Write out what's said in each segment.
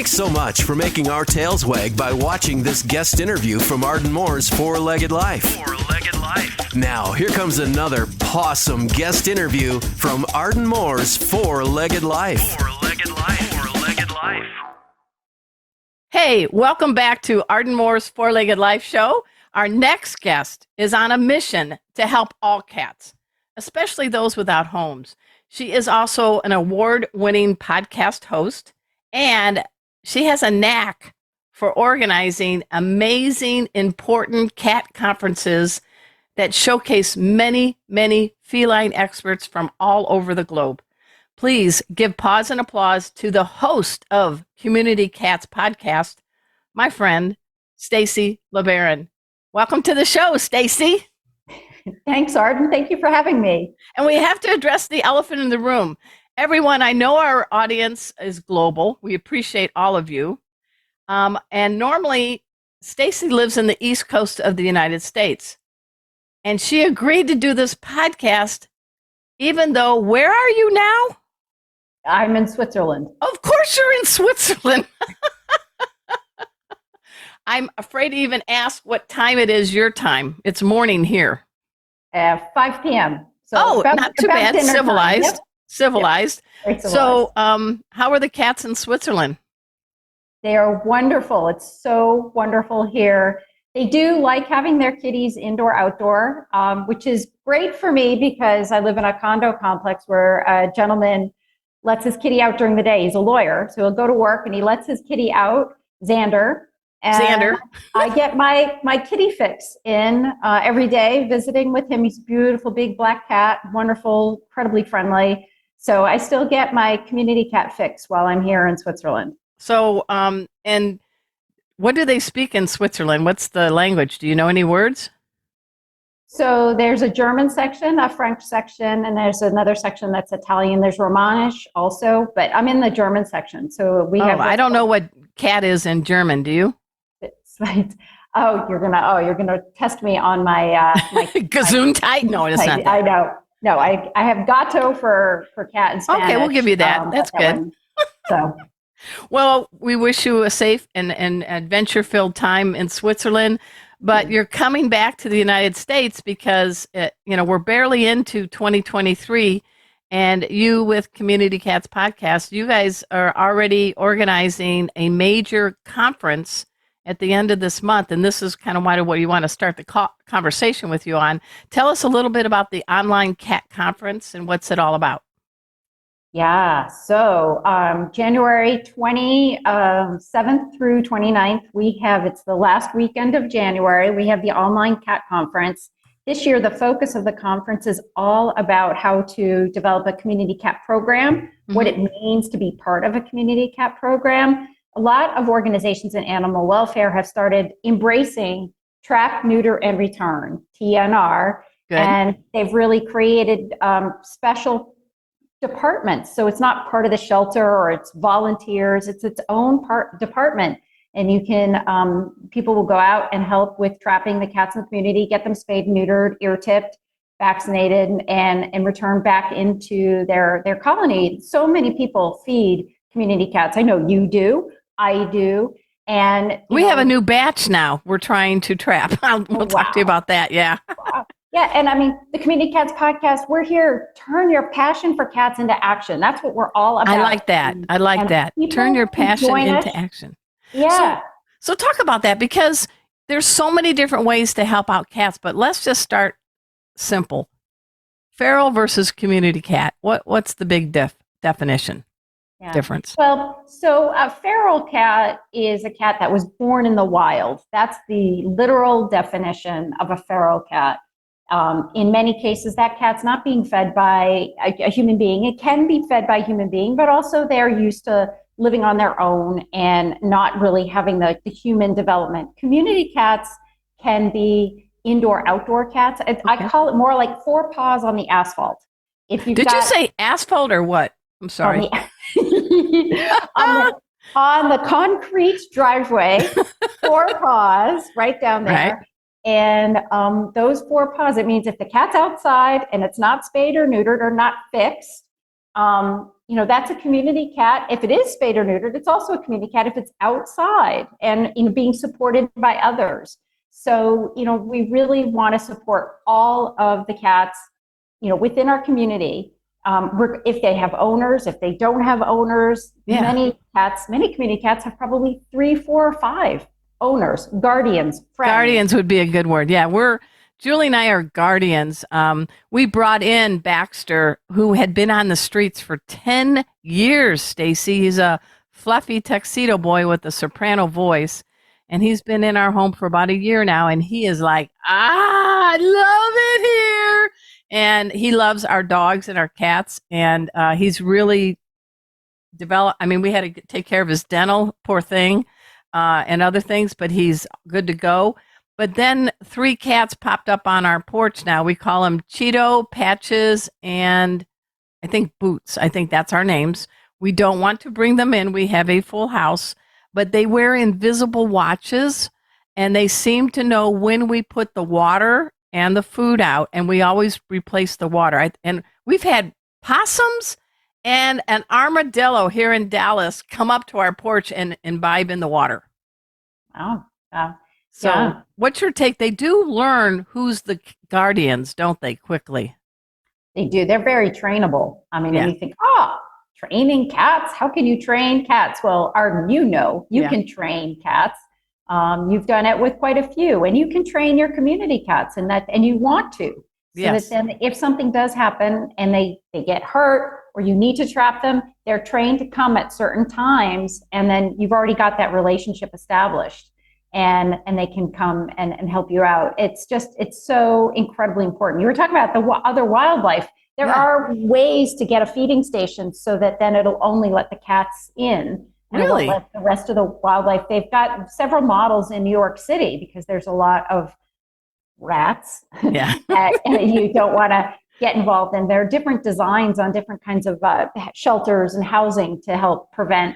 Thanks so much for making our tails wag by watching this guest interview from Arden Moore's Four-Legged Life. Now, here comes another pawsome guest interview from Arden Moore's Four-Legged Life. Hey, welcome back to Arden Moore's Four-Legged Life show. Our next guest is on a mission to help all cats, especially those without homes. She is also an award-winning podcast host, and she has a knack for organizing amazing, important cat conferences that showcase many, many feline experts from all over the globe. Please give pause and applause to the host of Community Cats podcast, my friend, Stacy LeBaron. Welcome to the show, Stacy. Thanks, Arden. Thank you for having me. And we have to address the elephant in the room. Everyone, I know our audience is global. We appreciate all of you. And normally, Stacy lives in the East Coast of the United States. And she agreed to do this podcast, even though, where are you now? I'm in Switzerland. Of course you're in Switzerland. I'm afraid to even ask what time it is your time. It's morning here. 5 p.m. So not too bad. Civilized. Yep. Civilized. Yep. So how are the cats in Switzerland? They are wonderful. It's so wonderful here. They do like having their kitties indoor, outdoor, which is great for me because I live in a condo complex where a gentleman lets his kitty out during the day. He's a lawyer, so he'll go to work and he lets his kitty out, Xander. And I get my kitty fix in every day, visiting with him. He's a beautiful, big black cat, wonderful, incredibly friendly. So I still get my community cat fix while I'm here in Switzerland. So, and what do they speak in Switzerland? What's the language? Do you know any words? So there's a German section, a French section, and there's another section that's Italian. There's Romanish also, but I'm in the German section. So we have. I don't know what cat is in German. Do you? Right. Oh, you're gonna test me on my Gesundheit. No, it's not that. I know. No, I have gato for cat in Spanish. Okay, we'll give you that. That's good. So, well, we wish you a safe and adventure-filled time in Switzerland. But you're coming back to the United States because we're barely into 2023, and you with Community Cats Podcast, you guys are already organizing a major conference at the end of this month, and this is kind of what you want to start the conversation with you on. Tell us a little bit about the online cat conference and what's it all about. Yeah, so January 27th through 29th, it's the last weekend of January, we have the online cat conference. This year, the focus of the conference is all about how to develop a community cat program, what it means to be part of a community cat program. A lot of organizations in animal welfare have started embracing trap, neuter, and return, TNR, and they've really created special departments. So it's not part of the shelter or it's volunteers, it's its own department. And you can, people will go out and help with trapping the cats in the community, get them spayed, neutered, ear-tipped, vaccinated, and return back into their colony. So many people feed community cats. I know you do. I do. And we have a new batch now we're trying to trap. We'll talk to you about that. Yeah. Wow. Yeah. And I mean, the Community Cats Podcast, we're here. Turn your passion for cats into action. That's what we're all about. I like that. Turn your passion into action. Yeah. So talk about that, because there's so many different ways to help out cats, but let's just start simple. Feral versus community cat. What's the big definition? Difference? Well, so a feral cat is a cat that was born in the wild. That's the literal definition of a feral cat. In many cases, that cat's not being fed by a human being. It can be fed by a human being, but also they're used to living on their own and not really having the human development. Community cats can be indoor, outdoor cats. I call it more like four paws on the asphalt. Did you say asphalt or what? I'm sorry. On the concrete driveway, four paws right down there. Right. And those four paws, it means if the cat's outside and it's not spayed or neutered or not fixed, That's a community cat. If it is spayed or neutered, it's also a community cat if it's outside and being supported by others. So, we really want to support all of the cats, within our community. If they have owners, if they don't have owners, many community cats have probably 3, 4, or 5 owners, guardians, friends. Guardians would be a good word. Yeah, Julie and I are guardians. We brought in Baxter, who had been on the streets for 10 years, Stacy. He's a fluffy tuxedo boy with a soprano voice, and he's been in our home for about a year now, and he is like, I love it here. And he loves our dogs and our cats, and he's really developed. I mean, we had to take care of his dental, poor thing, and other things, but he's good to go. But then 3 cats popped up on our porch now. We call them Cheeto, Patches, and I think Boots. I think that's our names. We don't want to bring them in. We have a full house, but they wear invisible watches, and they seem to know when we put the water and the food out, and we always replace the water. And we've had possums and an armadillo here in Dallas come up to our porch and imbibe in the water. Oh, wow. So what's your take? They do learn who's the guardians, don't they, quickly? They do. They're very trainable. I mean, and you think, training cats? How can you train cats? Well, Arden, you can train cats. You've done it with quite a few, and you can train your community cats, and you want to. So that then if something does happen and they get hurt or you need to trap them, they're trained to come at certain times, and then you've already got that relationship established. And they can come and help you out. It's so incredibly important. You were talking about the other wildlife. There are ways to get a feeding station so that then it'll only let the cats in. And Really? It won't let the rest of the wildlife. They've got several models in New York City because there's a lot of rats that you don't want to get involved in. There are different designs on different kinds of shelters and housing to help prevent,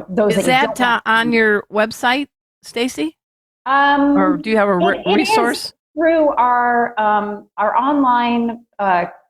those. Is that on your website, Stacy? Or do you have a resource? Through our online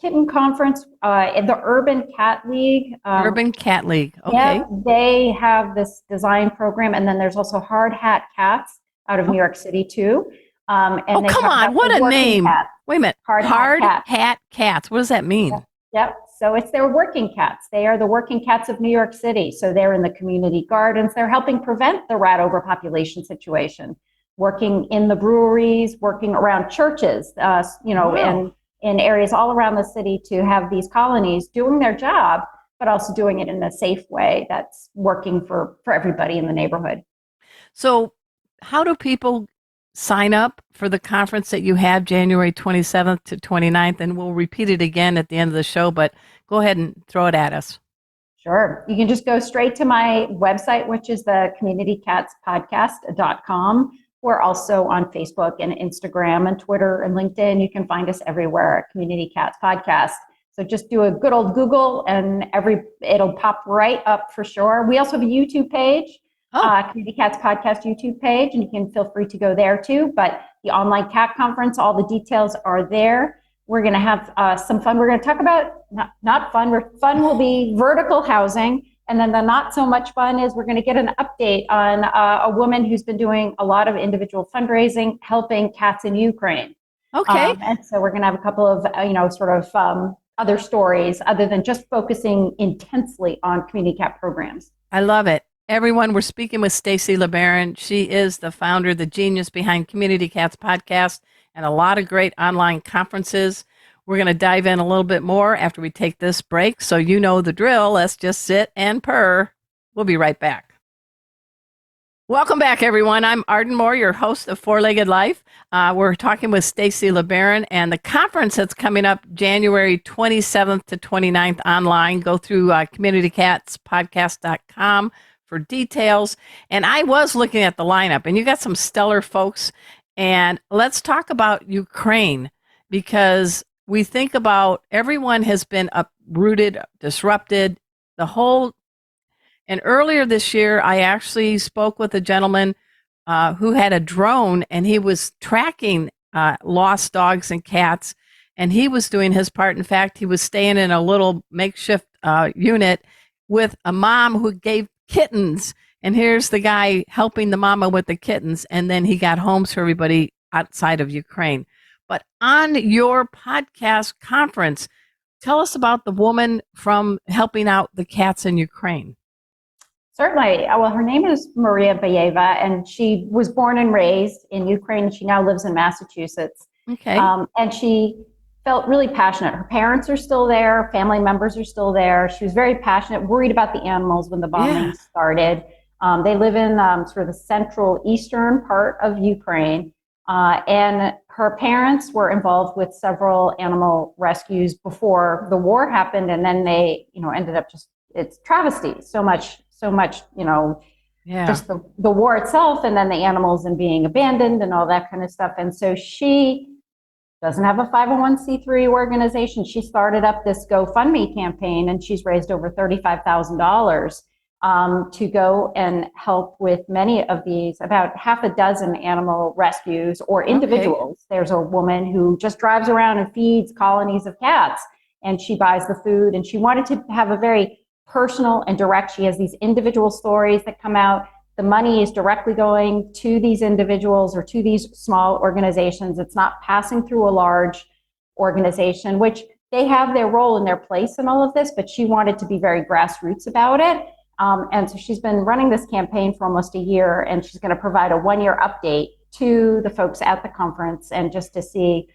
kitten conference, the Urban Cat League. Urban Cat League. Okay. Yeah, they have this design program, and then there's also Hard Hat Cats out of New York City too. And come on! What a name! Cats. Wait a minute. Hard Hat Cats. What does that mean? Yep. So it's their working cats. They are the working cats of New York City. So they're in the community gardens. They're helping prevent the rat overpopulation situation. Working in the breweries, working around churches, and in areas all around the city to have these colonies doing their job, but also doing it in a safe way that's working for everybody in the neighborhood. So how do people sign up for the conference that you have January 27th to 29th? And we'll repeat it again at the end of the show, but go ahead and throw it at us. Sure. You can just go straight to my website, which is the communitycatspodcast.com. We're also on Facebook and Instagram and Twitter and LinkedIn. You can find us everywhere at Community Cats Podcast. So just do a good old Google and it'll pop right up for sure. We also have a YouTube page, Community Cats Podcast YouTube page, and you can feel free to go there too. But the online cat conference, all the details are there. We're going to have some fun. We're going to talk about, not fun, fun will be vertical housing. And then the not so much fun is we're going to get an update on a woman who's been doing a lot of individual fundraising, helping cats in Ukraine. Okay. And so we're going to have a couple of, other stories other than just focusing intensely on community cat programs. I love it. Everyone, we're speaking with Stacy LeBaron. She is the founder, the genius behind Community Cats Podcast and a lot of great online conferences. We're going to dive in a little bit more after we take this break. So you know the drill. Let's just sit and purr. We'll be right back. Welcome back, everyone. I'm Arden Moore, your host of Four-Legged Life. We're talking with Stacy LeBaron, and the conference that's coming up January 27th to 29th online. Go through communitycatspodcast.com for details. And I was looking at the lineup, and you got some stellar folks. And let's talk about Ukraine, because we think about everyone has been uprooted, disrupted, and earlier this year, I actually spoke with a gentleman who had a drone, and he was tracking lost dogs and cats. and he was doing his part. In fact, he was staying in a little makeshift unit with a mom who gave kittens. And here's the guy helping the mama with the kittens. And then he got homes for everybody outside of Ukraine. But on your podcast conference, tell us about the woman from helping out the cats in Ukraine. Certainly. Well, her name is Maria Bayeva, and she was born and raised in Ukraine. She now lives in Massachusetts. Okay. And she felt really passionate. Her parents are still there. Family members are still there. She was very passionate, worried about the animals when the bombing started. They live in sort of the central eastern part of Ukraine. And her parents were involved with several animal rescues before the war happened. And then they, ended up it's travesty. So much, just the war itself, and then the animals and being abandoned and all that kind of stuff. And so she doesn't have a 501c3 organization. She started up this GoFundMe campaign, and she's raised over $35,000 to go and help with many of these, about half a dozen animal rescues or individuals. Okay. There's a woman who just drives around and feeds colonies of cats, and she buys the food, and she wanted to have a very personal and direct. She has these individual stories that come out. The money is directly going to these individuals or to these small organizations. It's not passing through a large organization, which they have their role and their place in all of this, but she wanted to be very grassroots about it. And so she's been running this campaign for almost a year, and she's going to provide a 1-year update to the folks at the conference, and just to see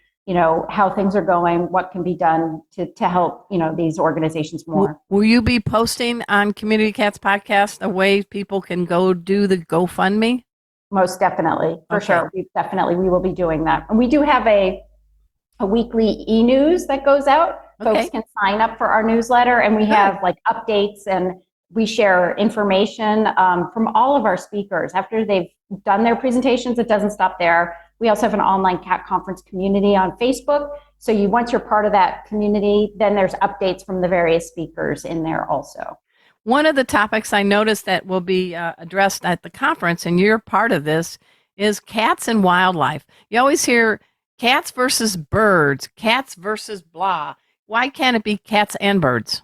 how things are going, what can be done to help, these organizations more. Will you be posting on Community Cats Podcast a way people can go do the GoFundMe? Most definitely, for sure. We will be doing that. And we do have a weekly e-news that goes out. Okay. Folks can sign up for our newsletter, and we have updates, and we share information from all of our speakers. After they've done their presentations, it doesn't stop there. We also have an online cat conference community on Facebook. So once you're part of that community, then there's updates from the various speakers in there also. One of the topics I noticed that will be addressed at the conference, and you're part of this, is cats and wildlife. You always hear cats versus birds, cats versus blah. Why can't it be cats and birds?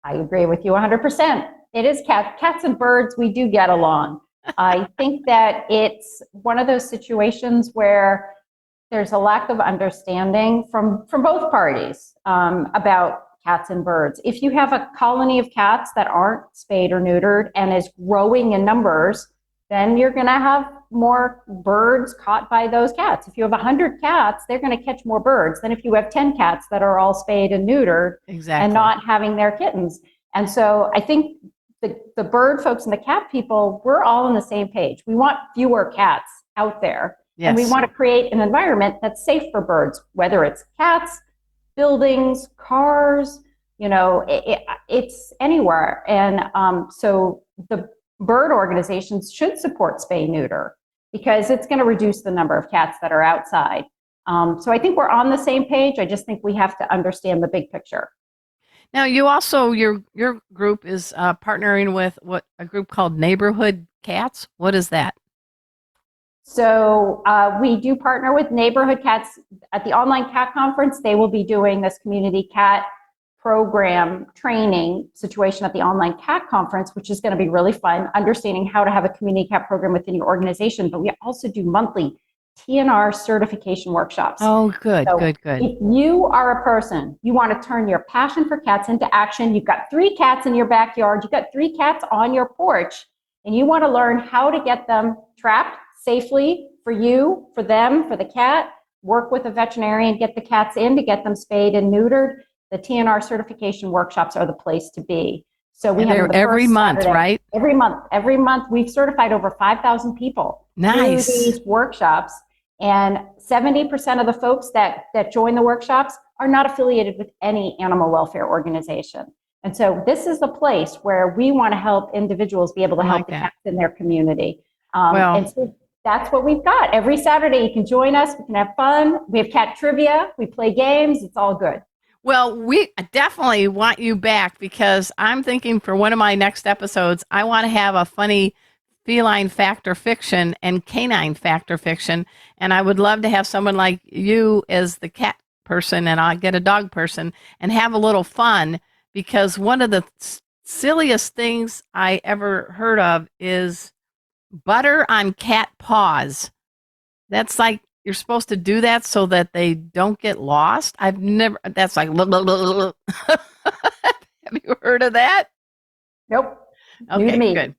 I agree with you 100%. It is cats and birds. We do get along. I think that it's one of those situations where there's a lack of understanding from both parties about cats and birds. If you have a colony of cats that aren't spayed or neutered and is growing in numbers, then you're going to have more birds caught by those cats. If you have 100 cats, they're going to catch more birds than if you have 10 cats that are all spayed and neutered and not having their kittens. And so I think the bird folks and the cat people, we're all on the same page. We want fewer cats out there. Yes. And we want to create an environment that's safe for birds, whether it's cats, buildings, cars, it's anywhere. And so the bird organizations should support spay neuter, because it's going to reduce the number of cats that are outside. So I think we're on the same page. I just think we have to understand the big picture. Now, you also, your group is partnering with a group called Neighborhood Cats. What is that? So we do partner with Neighborhood Cats at the online cat conference. They will be doing this community cat program training situation at the online cat conference, which is going to be really fun, understanding how to have a community cat program within your organization. But we also do monthly TNR certification workshops. Oh, good. If you are a person, you want to turn your passion for cats into action, you've got 3 cats in your backyard, you've got 3 cats on your porch, and you want to learn how to get them trapped safely for you, for them, for the cat, work with a veterinarian, get the cats in to get them spayed and neutered, the TNR certification workshops are the place to be. So we have every month, right? Every month. We've certified over 5,000 people through these workshops. And 70% of the folks that join the workshops are not affiliated with any animal welfare organization. And so this is the place where we want to help individuals be able to help the cats in their community. And so that's what we've got. Every Saturday you can join us. We can have fun. We have cat trivia. We play games. It's all good. Well, we definitely want you back, because I'm thinking for one of my next episodes, I want to have a funny feline fact or fiction and canine fact or fiction. And I would love to have someone like you as the cat person and I get a dog person and have a little fun, because one of the silliest things I ever heard of is butter on cat paws. That's like, you're supposed to do that so that they don't get lost. I've never, that's like, have you heard of that? Nope. Okay, New to me. Good.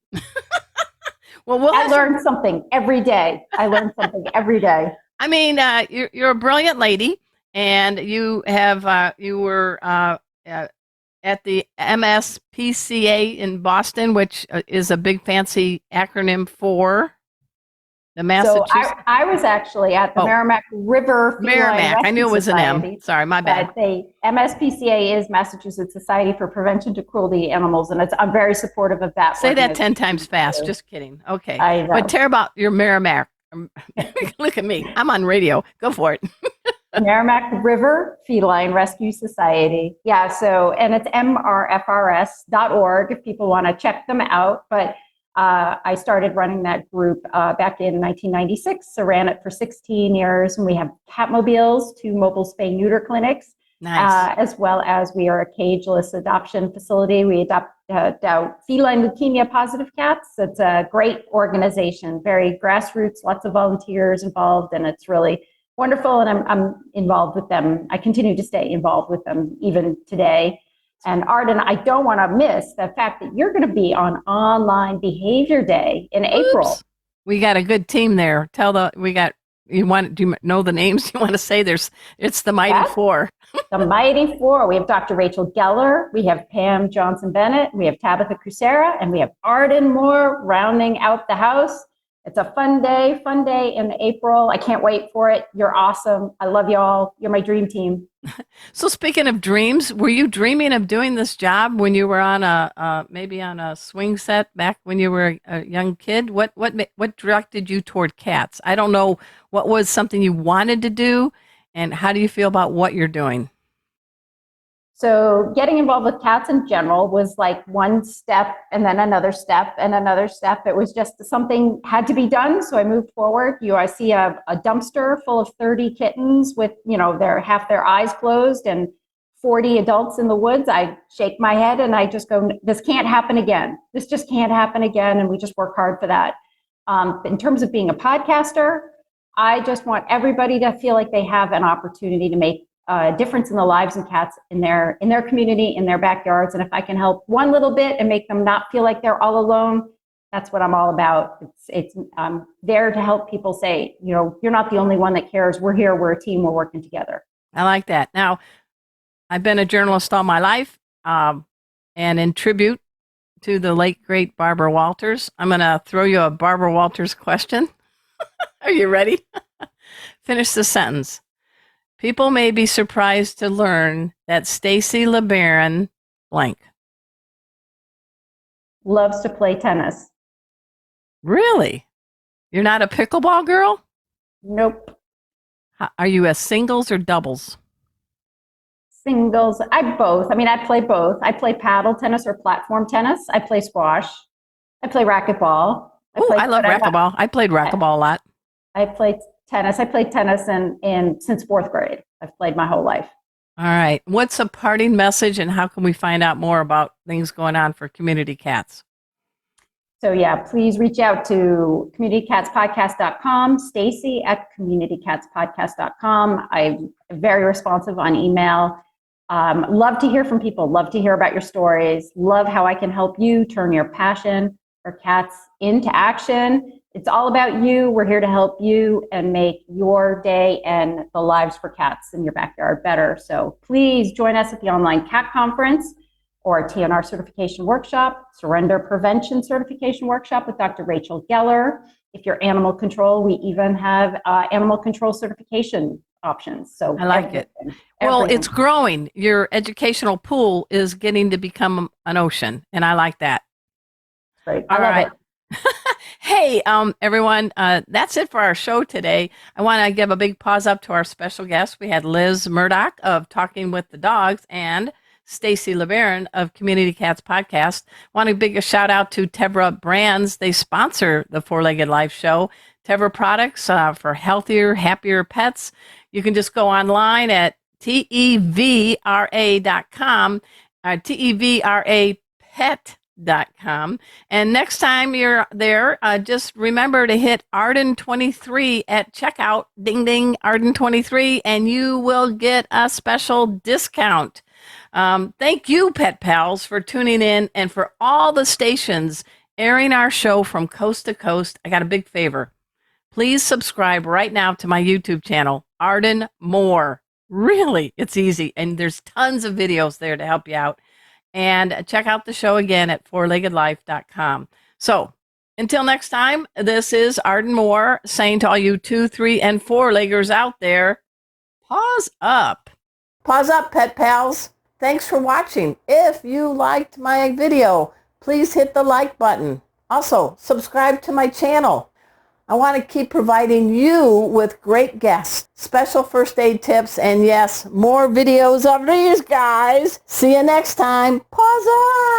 Well, I learn something every day. I mean, you're a brilliant lady, and you have you were at the MSPCA in Boston, which is a big fancy acronym for the Massachusetts. So I was actually at the Merrimack River Feline Merrimack. Rescue I knew it was Society. an M. Sorry, my bad. The MSPCA is Massachusetts Society for Prevention to Cruelty to Animals, and I'm very supportive of that. Say that 10 times fast. Just kidding. Okay. I know. But tell about your Merrimack. Look at me. I'm on radio. Go for it. Merrimack River Feline Rescue Society. Yeah, so, and it's mrfrs.org if people want to check them out. But I started running that group back in 1996. So ran it for 16 years, and we have Catmobiles, 2 mobile spay-neuter clinics, nice. As well as we are a cageless adoption facility. We adopt feline leukemia positive cats. It's a great organization, very grassroots, lots of volunteers involved, and it's really wonderful. And I'm involved with them. I continue to stay involved with them even today. And Arden, I don't want to miss the fact that you're going to be on Online Behavior Day in April. We got a good team there. Do you know the names you want to say? It's the Mighty Four. The Mighty Four. We have Dr. Rachel Geller, we have Pam Johnson-Bennett, we have Tabitha Crucera, and we have Arden Moore rounding out the house. It's a fun day in April. I can't wait for it. You're awesome. I love y'all. You're my dream team. So speaking of dreams, were you dreaming of doing this job when you were on maybe on a swing set back when you were a young kid? What directed you toward cats? I don't know, what was something you wanted to do, and how do you feel about what you're doing? So getting involved with cats in general was like one step and then another step and another step. It was just something had to be done. So I moved forward. I see a dumpster full of 30 kittens with, half their eyes closed and 40 adults in the woods. I shake my head and I just go, this can't happen again. This just can't happen again. And we just work hard for that. In terms of being a podcaster, I just want everybody to feel like they have an opportunity to make a difference in the lives of cats in their community, in their backyards. And if I can help one little bit and make them not feel like they're all alone, that's what I'm all about. I'm there to help people say, you're not the only one that cares. We're here. We're a team. We're working together. I like that. Now, I've been a journalist all my life, and in tribute to the late, great Barbara Walters, I'm going to throw you a Barbara Walters question. Are you ready? Finish the sentence. People may be surprised to learn that Stacy LeBaron blank loves to play tennis. Really? You're not a pickleball girl? Nope. Are you a singles or doubles? Singles. I play both. I play paddle tennis or platform tennis. I play squash. I play racquetball. I love racquetball. I played racquetball a lot. I played tennis. I played tennis since 4th grade. I've played my whole life. All right. What's a parting message, and how can we find out more about things going on for Community Cats? So please reach out to communitycatspodcast.com, Stacy at communitycatspodcast.com. I'm very responsive on email. Love to hear from people. Love to hear about your stories. Love how I can help you turn your passion for cats into action. It's all about you. We're here to help you and make your day and the lives for cats in your backyard better. So please join us at the Online Cat Conference or TNR Certification Workshop, Surrender Prevention Certification Workshop with Dr. Rachel Geller. If you're animal control, we even have animal control certification options. So I like it. Well, it's growing. Your educational pool is getting to become an ocean, and I like that. Great. I love it. Hey, everyone, that's it for our show today. I want to give a big pause up to our special guests. We had Liz Murdoch of Talking with the Dogs and Stacy LeBaron of Community Cats Podcast. Want to big a shout out to Tevra Brands. They sponsor the Four-Legged Life show. Tevra products for healthier, happier pets. You can just go online at TEVRA.com, TEVRApet.com. And next time you're there, just remember to hit Arden23 at checkout, ding ding, Arden23, and you will get a special discount. Thank you, Pet Pals, for tuning in and for all the stations airing our show from coast to coast. I got a big favor. Please subscribe right now to my YouTube channel, Arden Moore. Really, it's easy, and there's tons of videos there to help you out. And check out the show again at fourleggedlife.com. So until next time, this is Arden Moore saying to all you 2, 3, and 4-leggers out there, pause up. Pause up, Pet Pals. Thanks for watching. If you liked my video, please hit the like button. Also, subscribe to my channel. I want to keep providing you with great guests, special first aid tips, and yes, more videos of these guys. See you next time. Pause up.